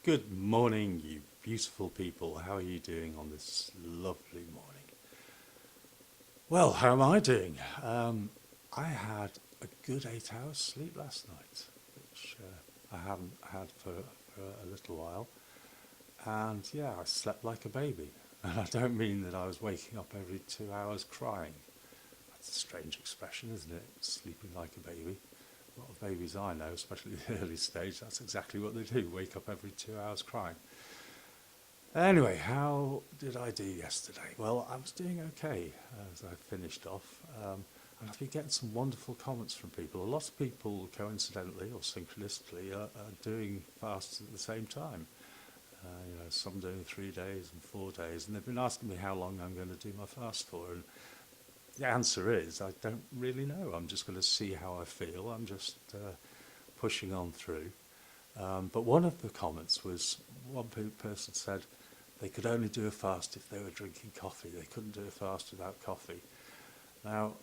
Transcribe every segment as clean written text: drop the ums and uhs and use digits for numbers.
Good morning, you beautiful people. How are you doing on this lovely morning? Well, how am I doing? I had a good 8 hours sleep last night, which I haven't had for a little while. And yeah, I slept like a baby. And I don't mean that I was waking up every 2 hours crying. That's a strange expression, isn't it? Sleeping like a baby. A lot of babies I know, especially the early stage, that's exactly what they do, wake up every 2 hours crying. Anyway, how did I do yesterday? Well, I was doing okay as I finished off, and I've been getting some wonderful comments from people. A lot of people, coincidentally or synchronistically, are doing fasts at the same time. Some doing 3 days and 4 days, and they've been asking me how long I'm going to do my fast for. And the answer is I don't really know. I'm just going to see how I feel. I'm just pushing on through. But one of the comments was one person said they could only do a fast if they were drinking coffee. They couldn't do a fast without coffee. Now,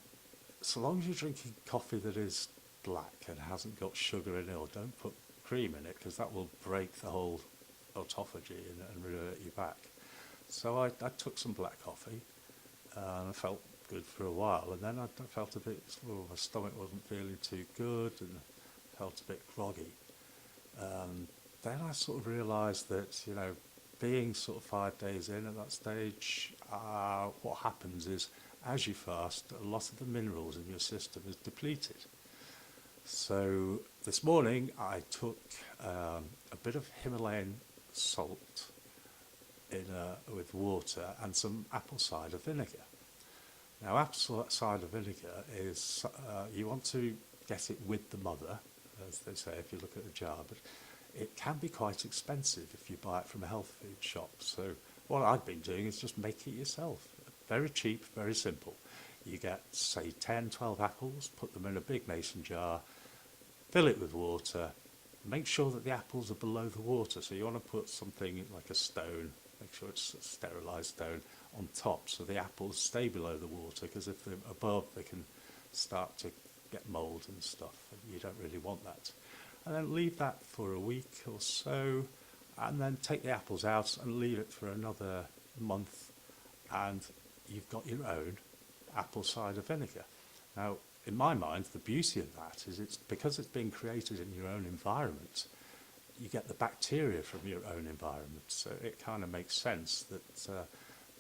so long as you're drinking coffee that is black and hasn't got sugar in it, or don't put cream in it, because that will break the whole autophagy and revert you back. So I took some black coffee, and I felt good for a while, and then I felt a bit, my stomach wasn't feeling too good, and felt a bit groggy. Then I sort of realised that, being sort of 5 days in at that stage, what happens is, as you fast, a lot of the minerals in your system is depleted. So this morning I took a bit of Himalayan salt with water and some apple cider vinegar. Now, apple cider vinegar is, you want to get it with the mother, as they say if you look at the jar, but it can be quite expensive if you buy it from a health food shop. So what I've been doing is just make it yourself. Very cheap, very simple. You get, say, 10, 12 apples, put them in a big mason jar, fill it with water, make sure that the apples are below the water. So you want to put something like a stone, make sure it's a sterilised stone, on top so the apples stay below the water, because if they're above they can start to get mould and stuff, and you don't really want that. And then leave that for a week or so, and then take the apples out and leave it for another month, and you've got your own apple cider vinegar. Now, in my mind, the beauty of that is it's because it's being created in your own environment, you get the bacteria from your own environment. So it kind of makes sense that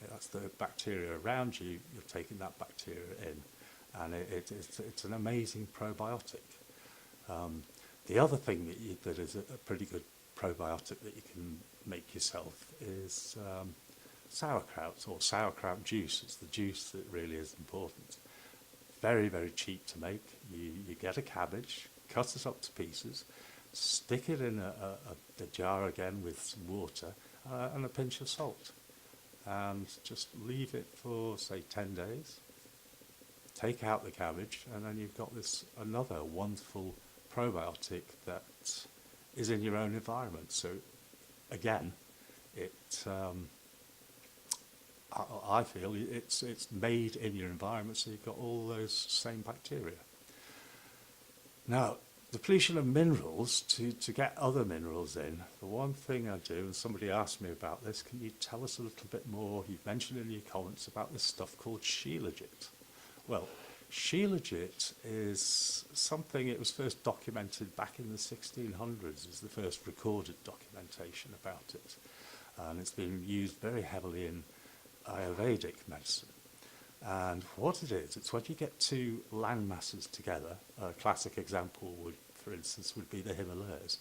that's the bacteria around you, you're taking that bacteria in, and it's an amazing probiotic. The other thing that is a pretty good probiotic that you can make yourself is sauerkraut, or sauerkraut juice. It's the juice that really is important. Very, very cheap to make. You get a cabbage, cut it up to pieces, stick it in a jar again with some water and a pinch of salt, and just leave it for, say, 10 days. Take out the cabbage, and then you've got this another wonderful probiotic that is in your own environment. So again, I feel it's made in your environment, so you've got all those same bacteria. Now, depletion of minerals, to get other minerals in, the one thing I do, and somebody asked me about this, can you tell us a little bit more? You've mentioned in your comments about this stuff called Shilajit. Well, Shilajit is something, it was first documented back in the 1600s, is the first recorded documentation about it. And it's been used very heavily in Ayurvedic medicine. And what it is, it's when you get two land masses together. A classic example would, for instance, would be the Himalayas.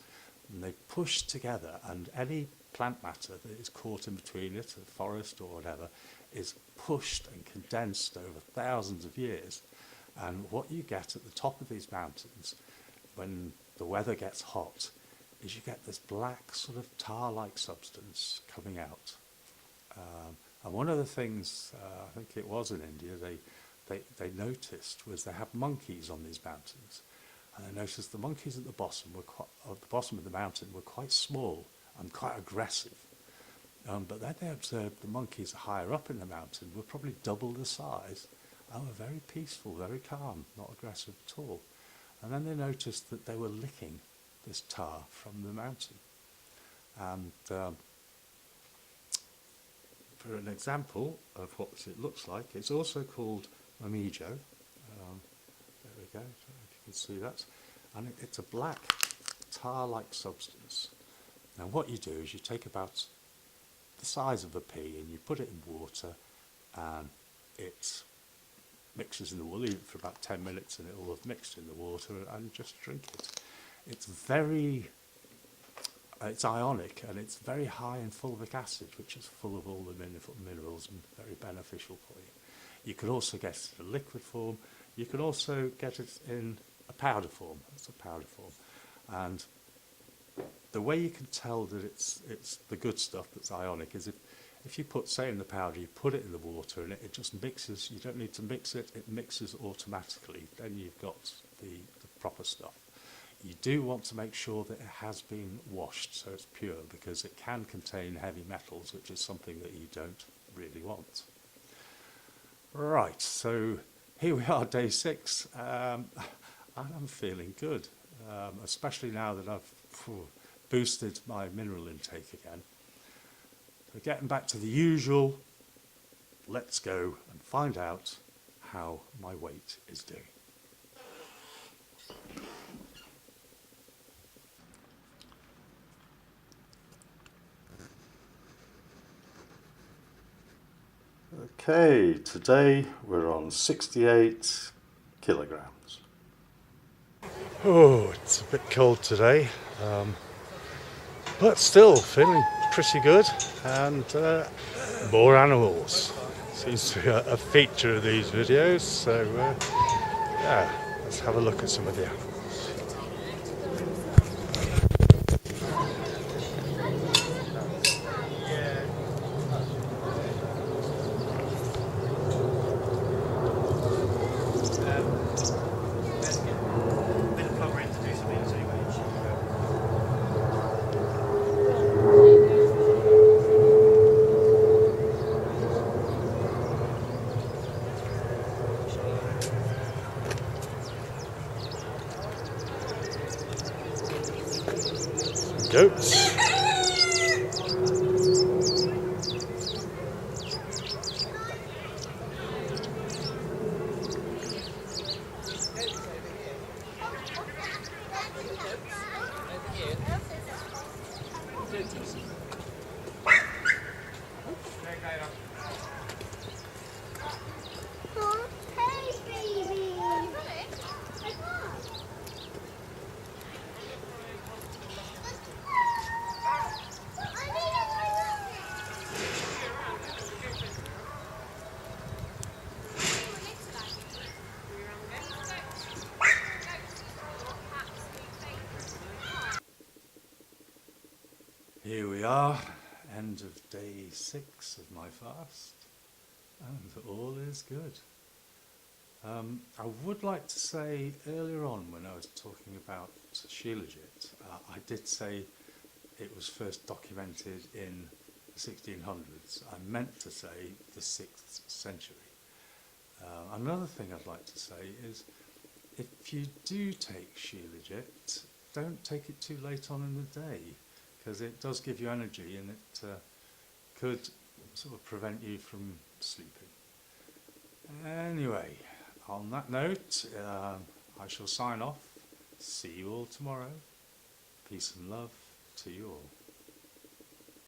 And they push together, and any plant matter that is caught in between it, a forest or whatever, is pushed and condensed over thousands of years. And what you get at the top of these mountains, when the weather gets hot, is you get this black sort of tar-like substance coming out. And one of the things, I think it was in India, they noticed was they have monkeys on these mountains. And they noticed the monkeys at the bottom of the mountain were quite small and quite aggressive. But then they observed the monkeys higher up in the mountain were probably double the size and were very peaceful, very calm, not aggressive at all. And then they noticed that they were licking this tar from the mountain. And for an example of what it looks like, it's also called Mamijo. There we go, if you can see that. And it's a black tar-like substance. Now what you do is you take about the size of a pea and you put it in water, and it mixes in the water. Leave it for about 10 minutes and it will have mixed in the water, and just drink it. It's it's ionic, and it's very high in fulvic acid, which is full of all the minerals and very beneficial for you. You can also get it in a liquid form. You can also get it in a powder form. It's a powder form. And the way you can tell that it's the good stuff that's ionic is if you put, say in the powder, you put it in the water and it just mixes. You don't need to mix it. It mixes automatically. Then you've got the proper stuff. You do want to make sure that it has been washed so it's pure, because it can contain heavy metals, which is something that you don't really want. Right, so here we are, day 6. I'm feeling good, especially now that I've boosted my mineral intake again. So getting back to the usual, let's go and find out how my weight is doing. Okay, today we're on 68 kilograms. Oh, it's a bit cold today, but still feeling pretty good, and more animals. Seems to be a feature of these videos, so yeah, let's have a look at some of the animals. Goats. Here we are, end of day 6 of my fast, and all is good. I would like to say earlier on, when I was talking about Shilajit, I did say it was first documented in the 1600s. I meant to say the 6th century. Another thing I'd like to say is, if you do take Shilajit, don't take it too late on in the day, because it does give you energy, and it could sort of prevent you from sleeping. Anyway, on that note, I shall sign off. See you all tomorrow. Peace and love to you all.